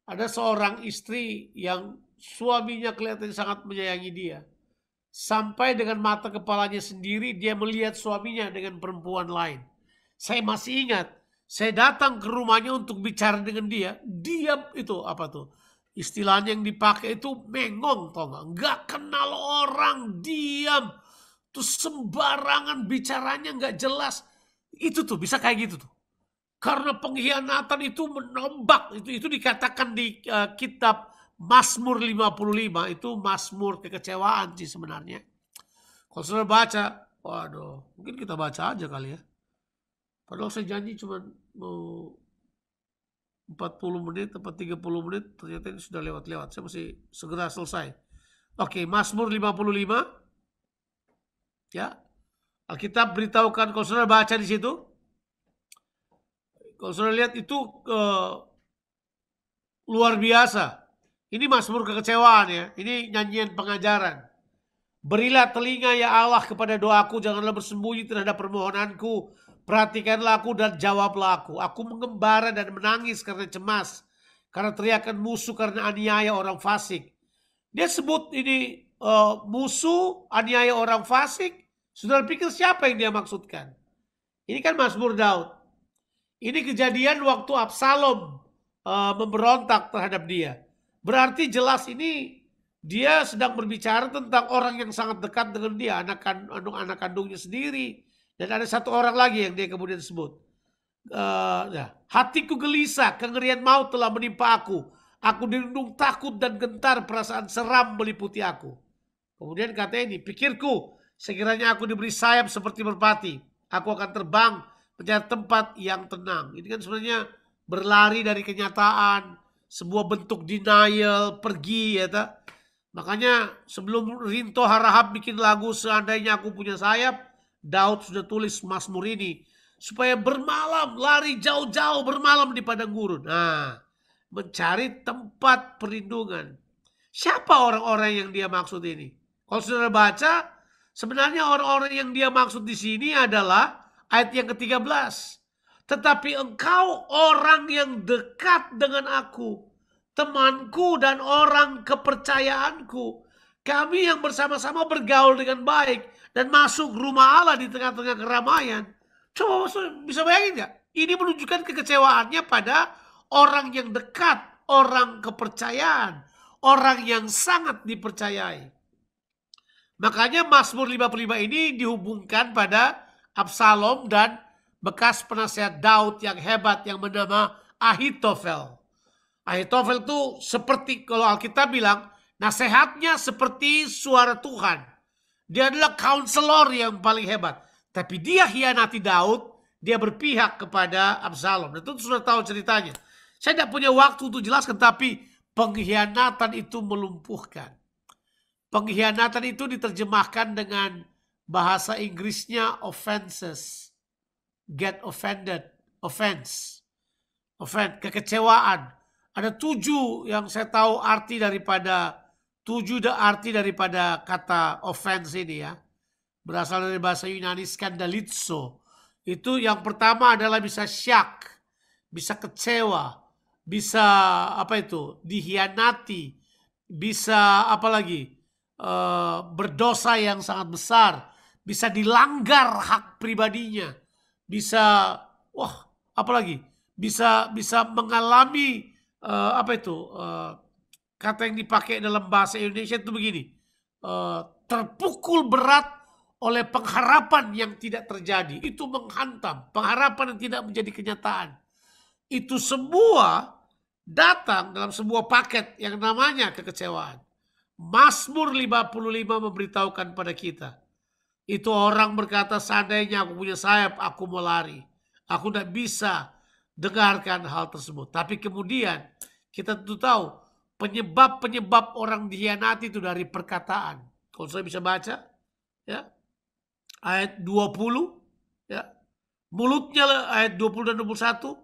Ada seorang istri yang suaminya kelihatan sangat menyayangi dia. Sampai dengan mata kepalanya sendiri dia melihat suaminya dengan perempuan lain. Saya masih ingat. Saya datang ke rumahnya untuk bicara dengan dia. Dia itu apa tuh? Istilahnya yang dipakai itu mengong, tau gak? Nggak kenal orang, diam. Terus sembarangan bicaranya nggak jelas. Itu tuh bisa kayak gitu tuh. Karena pengkhianatan itu menombak. Itu dikatakan di kitab Mazmur 55. Itu Mazmur kekecewaan sih sebenarnya. Kalau sudah baca, waduh, mungkin kita baca aja kali ya. Padahal saya janji cuma mau 40 menit atau 30 menit, ternyata ini sudah lewat-lewat. Saya masih segera selesai. Oke, Mazmur 55. Ya. Alkitab beritahukan, kalau saudara baca di situ, kalau saudara lihat itu luar biasa. Ini Mazmur kekecewaan ya. Ini nyanyian pengajaran. Berilah telinga ya Allah kepada doaku, janganlah bersembunyi terhadap permohonanku. Perhatikanlah aku dan jawablah aku. Aku mengembara dan menangis karena cemas. Karena teriakan musuh, karena aniaya orang fasik. Dia sebut ini musuh, aniaya orang fasik. Saudara pikir siapa yang dia maksudkan? Ini kan Mazmur Daud. Ini kejadian waktu Absalom memberontak terhadap dia. Berarti jelas ini dia sedang berbicara tentang orang yang sangat dekat dengan dia, anak kandungnya sendiri. Dan ada satu orang lagi yang dia kemudian sebut. Ya, hatiku gelisah, kengerian maut telah menimpa aku. Aku dirundung takut dan gentar, perasaan seram meliputi aku. Kemudian kata ini, pikirku, sekiranya aku diberi sayap seperti merpati, aku akan terbang mencari tempat yang tenang. Ini kan sebenarnya berlari dari kenyataan, sebuah bentuk denial, pergi ya tak? Makanya sebelum Rinto Harahap bikin lagu Seandainya Aku Punya Sayap, Daud sudah tulis Mazmur ini supaya bermalam, lari jauh-jauh bermalam di padang gurun. Nah, mencari tempat perlindungan. Siapa orang-orang yang dia maksud ini? Kalau saudara baca, sebenarnya orang-orang yang dia maksud di sini adalah ayat yang ke-13. Tetapi engkau orang yang dekat dengan aku, temanku dan orang kepercayaanku. Kami yang bersama-sama bergaul dengan baik dan masuk rumah Allah di tengah-tengah keramaian. Coba bisa bayangin gak? Ini menunjukkan kekecewaannya pada orang yang dekat, orang kepercayaan, orang yang sangat dipercayai. Makanya Mazmur 55 ini dihubungkan pada Absalom dan bekas penasihat Daud yang hebat yang bernama Ahitofel. Ahitofel itu seperti kalau Alkitab bilang, nasihatnya seperti suara Tuhan. Dia adalah counselor yang paling hebat. Tapi dia hianati Daud, dia berpihak kepada Absalom. Dan itu sudah tahu ceritanya. Saya tidak punya waktu untuk jelaskan, tapi pengkhianatan itu melumpuhkan. Pengkhianatan itu diterjemahkan dengan bahasa Inggrisnya offenses. Get offended, offense, kekecewaan. Ada 7 yang saya tahu arti daripada 7 arti daripada kata offense ini ya. Berasal dari bahasa Yunani skandalizo. Itu yang pertama adalah bisa syak, bisa kecewa, bisa dihianati, bisa apalagi berdosa yang sangat besar, bisa dilanggar hak pribadinya, bisa bisa mengalami kata yang dipakai dalam bahasa Indonesia itu begini, terpukul berat oleh pengharapan yang tidak terjadi. Itu menghantam pengharapan yang tidak menjadi kenyataan. Itu semua datang dalam sebuah paket yang namanya kekecewaan. Mazmur 55 memberitahukan pada kita. Itu orang berkata, seandainya aku punya sayap, aku mau lari. Aku tidak bisa dengarkan hal tersebut. Tapi kemudian kita tentu tahu penyebab orang dihianati itu dari perkataan. Kalau saya bisa baca, ya, ayat 20, ya, mulutnya ayat 20 dan 21,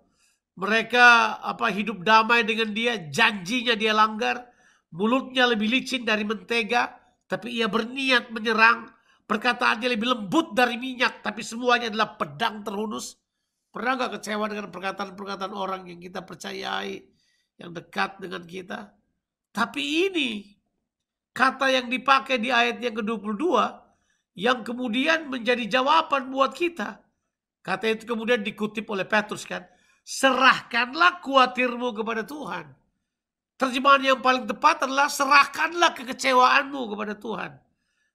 mereka hidup damai dengan dia, janjinya dia langgar. Mulutnya lebih licin dari mentega, tapi ia berniat menyerang. Perkataannya lebih lembut dari minyak, tapi semuanya adalah pedang terhunus. Pernah gak kecewa dengan perkataan-perkataan orang yang kita percayai, yang dekat dengan kita? Tapi ini kata yang dipakai di ayat yang ke-22, yang kemudian menjadi jawaban buat kita. Kata itu kemudian dikutip oleh Petrus kan, serahkanlah khawatirmu kepada Tuhan. Terjemahan yang paling tepat adalah serahkanlah kekecewaanmu kepada Tuhan.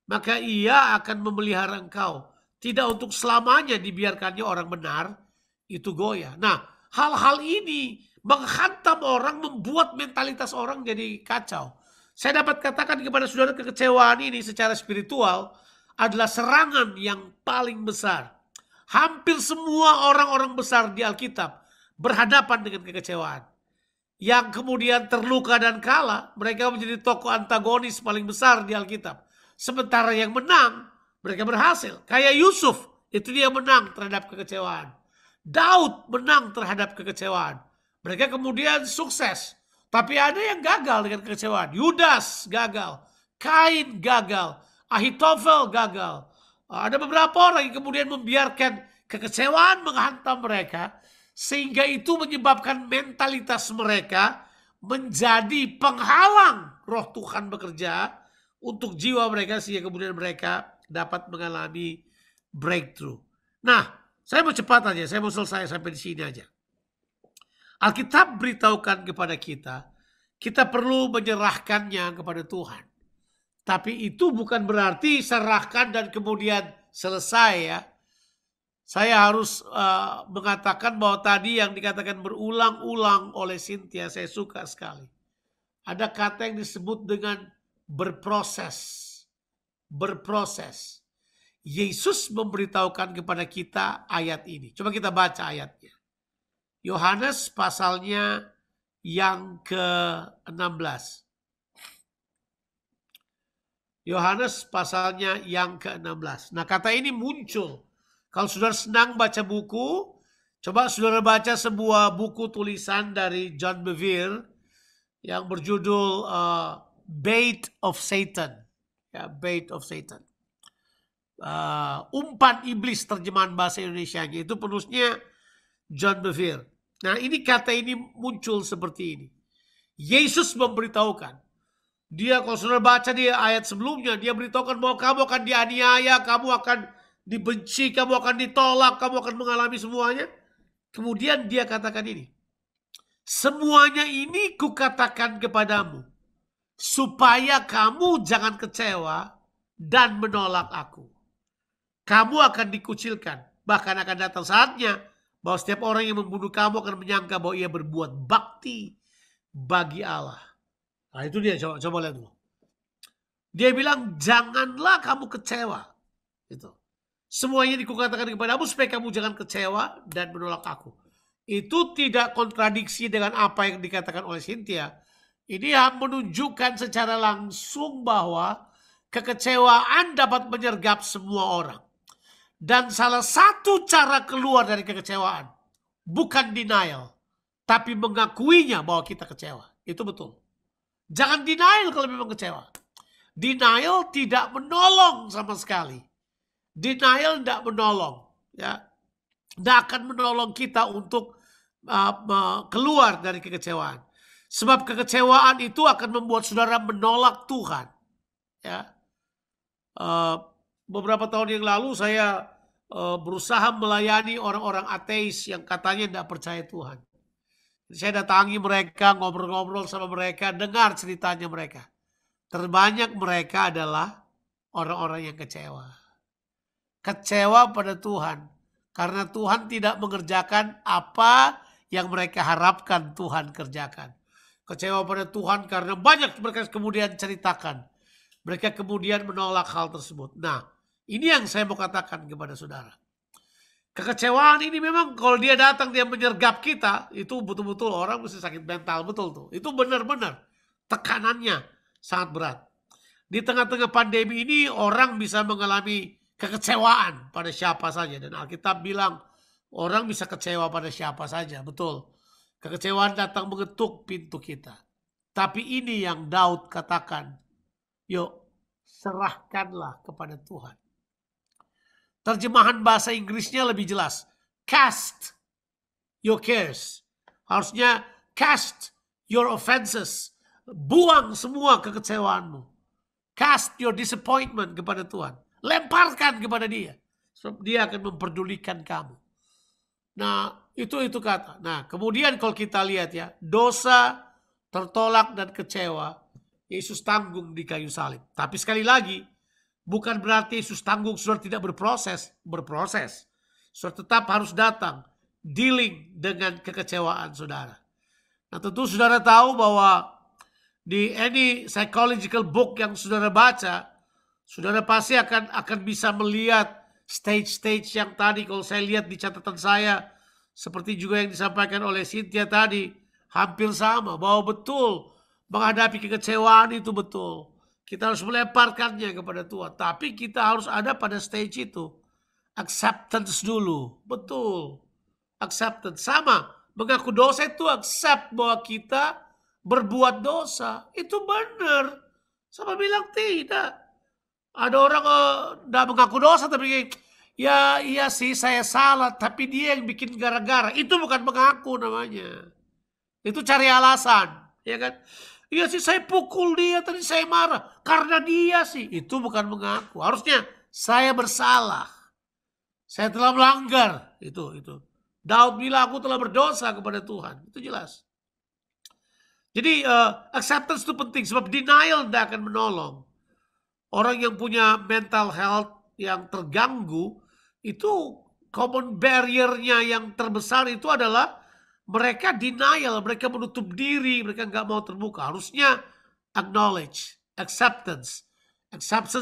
Maka ia akan memelihara engkau. Tidak untuk selamanya dibiarkannya orang benar itu goyah. Nah, hal-hal ini menghantam orang, membuat mentalitas orang jadi kacau. Saya dapat katakan kepada saudara, kekecewaan ini secara spiritual adalah serangan yang paling besar. Hampir semua orang-orang besar di Alkitab berhadapan dengan kekecewaan. Yang kemudian terluka dan kalah, mereka menjadi tokoh antagonis paling besar di Alkitab. Sementara yang menang, mereka berhasil. Kayak Yusuf, itu dia menang terhadap kekecewaan. Daud menang terhadap kekecewaan. Mereka kemudian sukses. Tapi ada yang gagal dengan kekecewaan. Yudas gagal, Kain gagal, Ahitofel gagal. Ada beberapa orang yang kemudian membiarkan kekecewaan menghantam mereka, sehingga itu menyebabkan mentalitas mereka menjadi penghalang roh Tuhan bekerja untuk jiwa mereka, sehingga kemudian mereka dapat mengalami breakthrough. Nah, Saya mau cepat aja, saya mau selesai sampai di sini aja. Alkitab beritahukan kepada kita perlu menyerahkannya kepada Tuhan. Tapi itu bukan berarti serahkan dan kemudian selesai ya. Saya harus mengatakan bahwa tadi yang dikatakan berulang-ulang oleh Cynthia, saya suka sekali. Ada kata yang disebut dengan berproses. Berproses. Yesus memberitahukan kepada kita ayat ini. Coba kita baca ayatnya. Yohanes pasalnya yang ke-16. Yohanes pasalnya yang ke-16. Nah, kata ini muncul. Kalau saudara senang baca buku, coba saudara baca sebuah buku tulisan dari John Bevere yang berjudul Bait of Satan. Ya, Bait of Satan. Umpan iblis terjemahan bahasa Indonesianya. Itu penulisnya John Bevere. Nah, ini kata ini muncul seperti ini. Yesus memberitahukan. Dia kalau saudara baca di ayat sebelumnya, dia beritahukan bahwa kamu akan dianiaya, kamu akan dibenci, kamu akan ditolak, kamu akan mengalami semuanya. Kemudian dia katakan ini. Semuanya ini kukatakan kepadamu, supaya kamu jangan kecewa dan menolak aku. Kamu akan dikucilkan. Bahkan akan datang saatnya bahwa setiap orang yang membunuh kamu akan menyangka bahwa ia berbuat bakti bagi Allah. Nah itu dia, coba lihat dulu. Dia bilang janganlah kamu kecewa. Itu. Semuanya dikatakan kepadamu supaya kamu jangan kecewa dan menolak aku. Itu tidak kontradiksi dengan apa yang dikatakan oleh Cynthia. Ini yang menunjukkan secara langsung bahwa kekecewaan dapat menyergap semua orang. Dan salah satu cara keluar dari kekecewaan bukan denial, tapi mengakuinya bahwa kita kecewa. Itu betul. Jangan denial kalau memang kecewa. Denial tidak menolong sama sekali. Denial tidak menolong. Ya. Tidak akan menolong kita untuk keluar dari kekecewaan. Sebab kekecewaan itu akan membuat saudara menolak Tuhan. Ya. Beberapa tahun yang lalu saya berusaha melayani orang-orang ateis yang katanya tidak percaya Tuhan. Saya datangi mereka, ngobrol-ngobrol sama mereka, dengar ceritanya mereka. Terbanyak mereka adalah orang-orang yang kecewa. Kecewa pada Tuhan. Karena Tuhan tidak mengerjakan apa yang mereka harapkan Tuhan kerjakan. Kecewa pada Tuhan karena banyak mereka kemudian ceritakan. Mereka kemudian menolak hal tersebut. Nah, ini yang saya mau katakan kepada saudara. Kekecewaan ini memang kalau dia datang dia menyergap kita, itu betul-betul orang mesti sakit mental, betul tuh. Itu benar-benar tekanannya sangat berat. Di tengah-tengah pandemi ini orang bisa mengalami kekecewaan pada siapa saja. Dan Alkitab bilang orang bisa kecewa pada siapa saja, betul. Kekecewaan datang mengetuk pintu kita. Tapi ini yang Daud katakan, yuk serahkanlah kepada Tuhan. Terjemahan bahasa Inggrisnya lebih jelas. Cast your cares. Harusnya cast your offenses. Buang semua kekecewaanmu. Cast your disappointment kepada Tuhan. Lemparkan kepada dia. Sebab dia akan memperdulikan kamu. Nah itu kata. Nah kemudian kalau kita lihat ya. Dosa, tertolak dan kecewa. Yesus tanggung di kayu salib. Tapi sekali lagi. Bukan berarti Yesus tanggung saudara tidak berproses. Berproses. Saudara tetap harus datang. Dealing dengan kekecewaan saudara. Nah tentu saudara tahu bahwa di any psychological book yang saudara baca. Saudara pasti akan bisa melihat stage-stage yang tadi. Kalau saya lihat di catatan saya. Seperti juga yang disampaikan oleh Cynthia tadi. Hampir sama. Bahwa betul menghadapi kekecewaan itu betul. Kita harus melemparkannya kepada Tuhan. Tapi kita harus ada pada stage itu. Acceptance dulu. Betul. Acceptance. Sama. Mengaku dosa itu accept bahwa kita berbuat dosa. Itu benar. Sama bilang tidak. Ada orang tidak mengaku dosa. Tapi ya iya sih saya salah. Tapi dia yang bikin gara-gara. Itu bukan mengaku namanya. Itu cari alasan. Ya kan? Iya sih saya pukul dia, tadi saya marah. Karena dia sih. Itu bukan mengaku. Harusnya saya bersalah. Saya telah melanggar. Itu. Daud bilang, aku telah berdosa kepada Tuhan. Itu jelas. Jadi acceptance itu penting. Sebab denial tidak akan menolong. Orang yang punya mental health yang terganggu, itu common barrier-nya yang terbesar itu adalah mereka denial, mereka menutup diri, mereka nggak mau terbuka. Harusnya acknowledge, acceptance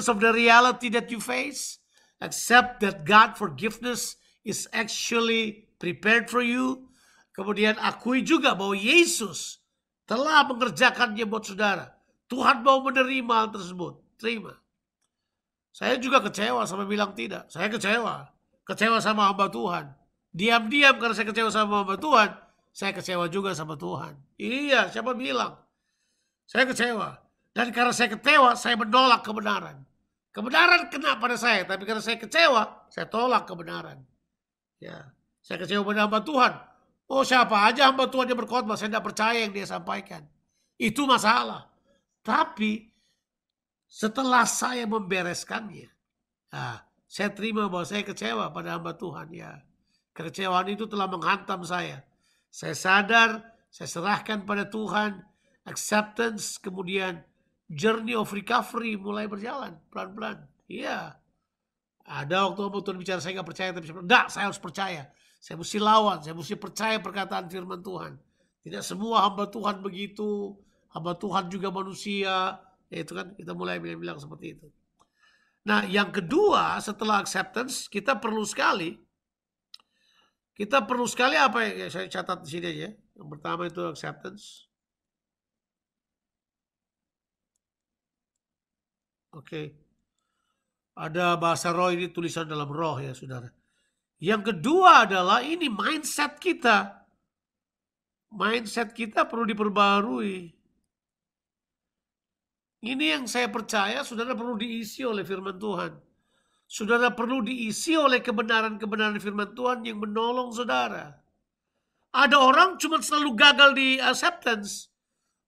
of the reality that you face, accept that God forgiveness is actually prepared for you. Kemudian akui juga bahwa Yesus telah mengerjakannya buat saudara. Tuhan mau menerima hal tersebut. Terima. Saya juga kecewa sama bilang tidak. Saya kecewa. Kecewa sama hamba Tuhan. Diam-diam karena saya kecewa sama hamba Tuhan, saya kecewa juga sama Tuhan. Iya, siapa bilang? Saya kecewa. Dan karena saya kecewa, saya menolak kebenaran. Kebenaran kena pada saya, tapi karena saya kecewa, saya tolak kebenaran. Ya, saya kecewa pada hamba Tuhan. Oh, siapa aja hamba Tuhan yang berkhotbah, saya tidak percaya yang dia sampaikan. Itu masalah. Tapi setelah saya membereskannya, saya terima bahwa saya kecewa pada hamba Tuhan. Ya, kekecewaan itu telah menghantam saya. Saya sadar, saya serahkan pada Tuhan, acceptance, kemudian journey of recovery mulai berjalan pelan-pelan. Iya, ada waktu hamba Tuhan bicara, saya nggak percaya, tapi saya harus percaya. Saya mesti lawan, saya mesti percaya perkataan firman Tuhan. Tidak semua hamba Tuhan begitu, hamba Tuhan juga manusia. Ya, itu kan kita mulai bilang seperti itu. Nah, yang kedua setelah acceptance, kita perlu sekali apa ya, saya catat di sini aja. Yang pertama itu acceptance. Oke. Ada bahasa roh, ini tulisan dalam roh ya, saudara. Yang kedua adalah ini mindset kita. Mindset kita perlu diperbarui. Ini yang saya percaya saudara perlu diisi oleh firman Tuhan. Saudara perlu diisi oleh kebenaran-kebenaran firman Tuhan yang menolong saudara. Ada orang cuma selalu gagal di acceptance.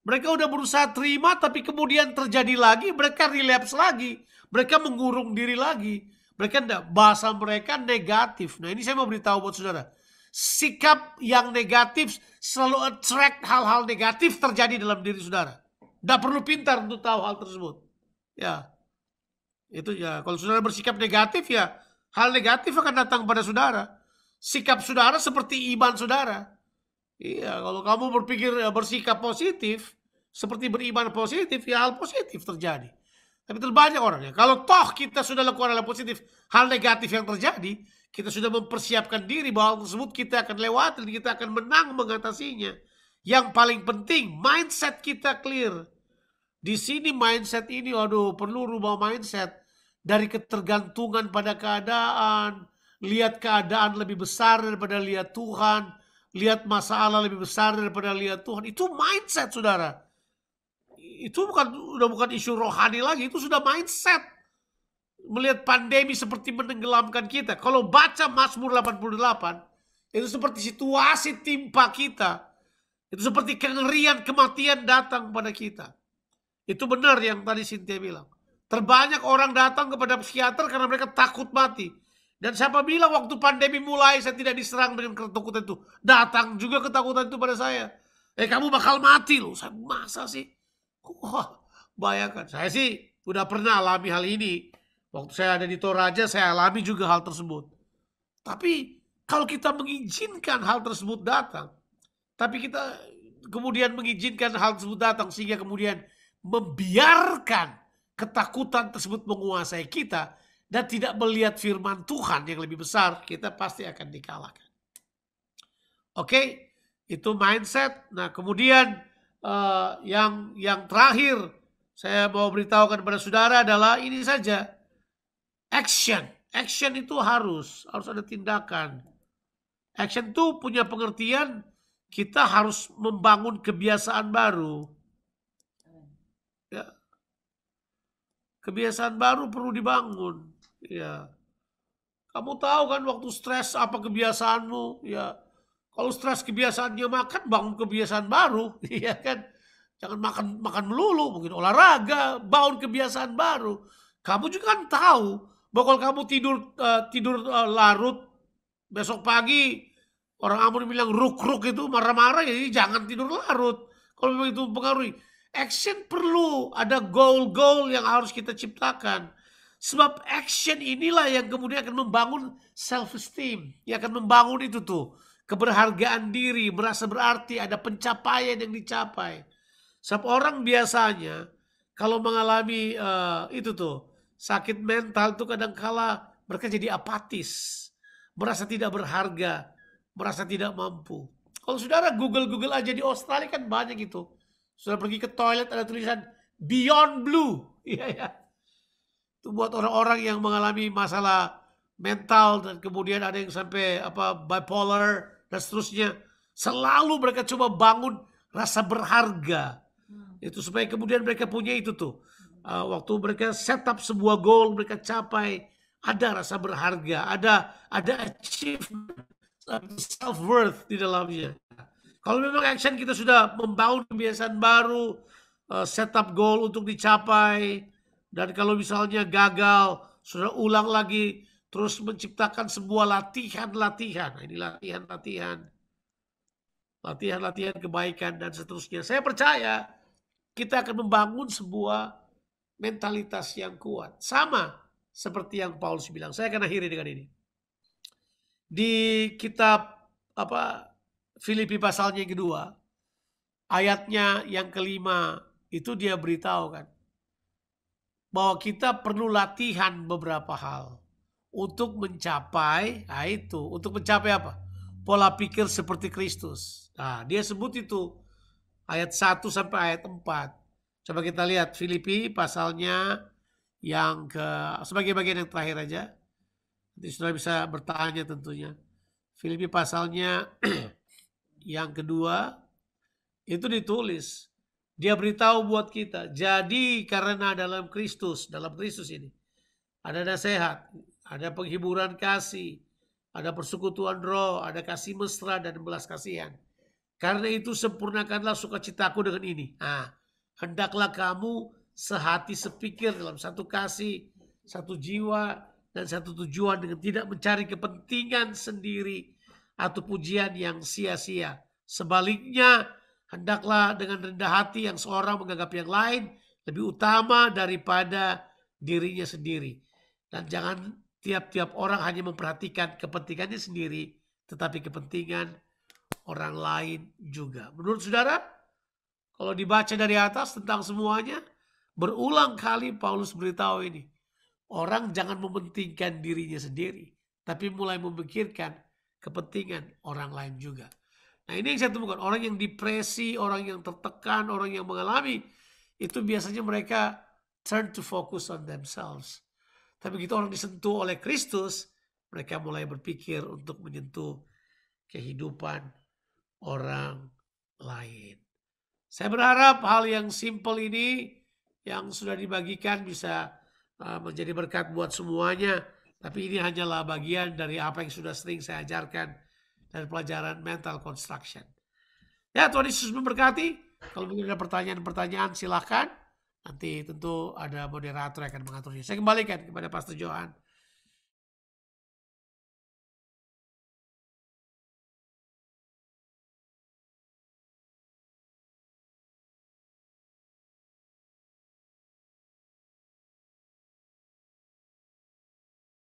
Mereka udah berusaha terima, tapi kemudian terjadi lagi, mereka relapse lagi. Mereka mengurung diri lagi. Mereka enggak, bahasa mereka negatif. Nah, ini saya mau beritahu buat saudara. Sikap yang negatif selalu attract hal-hal negatif terjadi dalam diri saudara. Tidak perlu pintar untuk tahu hal tersebut. Ya, itu ya. Kalau saudara bersikap negatif, ya hal negatif akan datang pada saudara. Sikap saudara seperti iman saudara. Iya, kalau kamu bersikap positif, seperti beriman positif, ya hal positif terjadi. Tapi terbanyak orangnya. Kalau toh kita sudah lakukan hal positif, hal negatif yang terjadi, kita sudah mempersiapkan diri bahwa hal tersebut kita akan lewati, kita akan menang mengatasinya. Yang paling penting, mindset kita clear. Di sini mindset ini, perlu rubah mindset. Dari ketergantungan pada keadaan, lihat keadaan lebih besar daripada lihat Tuhan, lihat masalah lebih besar daripada lihat Tuhan. Itu mindset, saudara. Itu udah bukan isu rohani lagi, itu sudah mindset. Melihat pandemi seperti menenggelamkan kita. Kalau baca Mazmur 88, itu seperti situasi timpa kita. Itu seperti kengerian kematian datang pada kita. Itu benar yang tadi Cynthia bilang. Terbanyak orang datang kepada psikiater karena mereka takut mati. Dan siapa bilang waktu pandemi mulai saya tidak diserang dengan ketakutan itu. Datang juga ketakutan itu pada saya. Kamu bakal mati loh. Saya, masa sih? Wah, bayangkan. Saya sih udah pernah alami hal ini. Waktu saya ada di Toraja, saya alami juga hal tersebut. Tapi kalau kita mengizinkan hal tersebut datang, tapi kita kemudian mengizinkan hal tersebut datang sehingga kemudian membiarkan ketakutan tersebut menguasai kita dan tidak melihat firman Tuhan yang lebih besar, kita pasti akan dikalahkan. Oke, itu mindset. Nah, kemudian yang terakhir saya mau beritahukan kepada saudara adalah ini saja. Action. Action itu harus ada tindakan. Action itu punya pengertian kita harus membangun kebiasaan baru. Ya. Kebiasaan baru perlu dibangun. Ya. Kamu tahu kan waktu stres apa kebiasaanmu? Ya. Kalau stres kebiasaannya makan, bangun kebiasaan baru. Iya kan? Jangan makan melulu, mungkin olahraga, bangun kebiasaan baru. Kamu juga kan tahu Bahwa kalau kamu tidur larut, besok pagi orang Ambon bilang ruk-ruk itu marah-marah, jadi jangan tidur larut. Kalau memang itu mempengaruhi. Action perlu, ada goal-goal yang harus kita ciptakan. Sebab action inilah yang kemudian akan membangun self-esteem. Yang akan membangun itu tuh. Keberhargaan diri, merasa berarti, ada pencapaian yang dicapai. Sebab orang biasanya kalau mengalami itu tuh sakit mental tuh kadang-kala mereka jadi apatis, merasa tidak berharga, merasa tidak mampu. Kalau saudara Google aja di Australia kan banyak itu. Sudah pergi ke toilet ada tulisan Beyond Blue. Iya ya. Itu buat orang-orang yang mengalami masalah mental dan kemudian ada yang sampai bipolar dan seterusnya. Selalu mereka coba bangun rasa berharga. Itu supaya kemudian mereka punya itu tuh. Waktu mereka set up sebuah goal, mereka capai, ada rasa berharga, ada achievement, self-worth di dalamnya. Kalau memang action kita sudah membangun kebiasaan baru, set up goal untuk dicapai, dan kalau misalnya gagal, sudah ulang lagi, terus menciptakan sebuah latihan-latihan. Nah, ini latihan kebaikan dan seterusnya. Saya percaya kita akan membangun sebuah mentalitas yang kuat. Sama seperti yang Paulus bilang. Saya akan akhiri dengan ini. Di kitab Filipi pasalnya yang kedua, ayatnya yang kelima, itu dia beritahu kan, bahwa kita perlu latihan beberapa hal untuk mencapai, untuk mencapai apa? Pola pikir seperti Kristus. Nah, dia sebut itu ayat 1 sampai ayat 4. Coba kita lihat Filipi pasalnya yang sebagai bagian yang terakhir aja. Nanti saudara bisa bertanya tentunya. Filipi pasalnya yang kedua itu ditulis. Dia beritahu buat kita. Jadi karena dalam Kristus ini ada nasihat, ada penghiburan kasih, ada persekutuan roh, ada kasih mesra dan belas kasihan. Karena itu sempurnakanlah sukacitaku dengan ini. Hendaklah kamu sehati sepikir dalam satu kasih, satu jiwa, dan satu tujuan dengan tidak mencari kepentingan sendiri atau pujian yang sia-sia. Sebaliknya, hendaklah dengan rendah hati yang seorang menganggap yang lain lebih utama daripada dirinya sendiri. Dan jangan tiap-tiap orang hanya memperhatikan kepentingannya sendiri, tetapi kepentingan orang lain juga. Menurut saudara, kalau dibaca dari atas tentang semuanya, berulang kali Paulus beritahu ini. Orang jangan mementingkan dirinya sendiri, tapi mulai memikirkan kepentingan orang lain juga. Nah, ini yang saya temukan. Orang yang depresi, orang yang tertekan, orang yang mengalami, itu biasanya mereka turn to focus on themselves. Tapi begitu orang disentuh oleh Kristus, mereka mulai berpikir untuk menyentuh kehidupan orang lain. Saya berharap hal yang simple ini yang sudah dibagikan bisa menjadi berkat buat semuanya. Tapi ini hanyalah bagian dari apa yang sudah sering saya ajarkan dari pelajaran mental construction. Ya, Tuhan Yesus memberkati. Kalau mungkin ada pertanyaan-pertanyaan silahkan. Nanti tentu ada moderator yang akan mengaturnya. Saya kembalikan kepada Pastor Johan.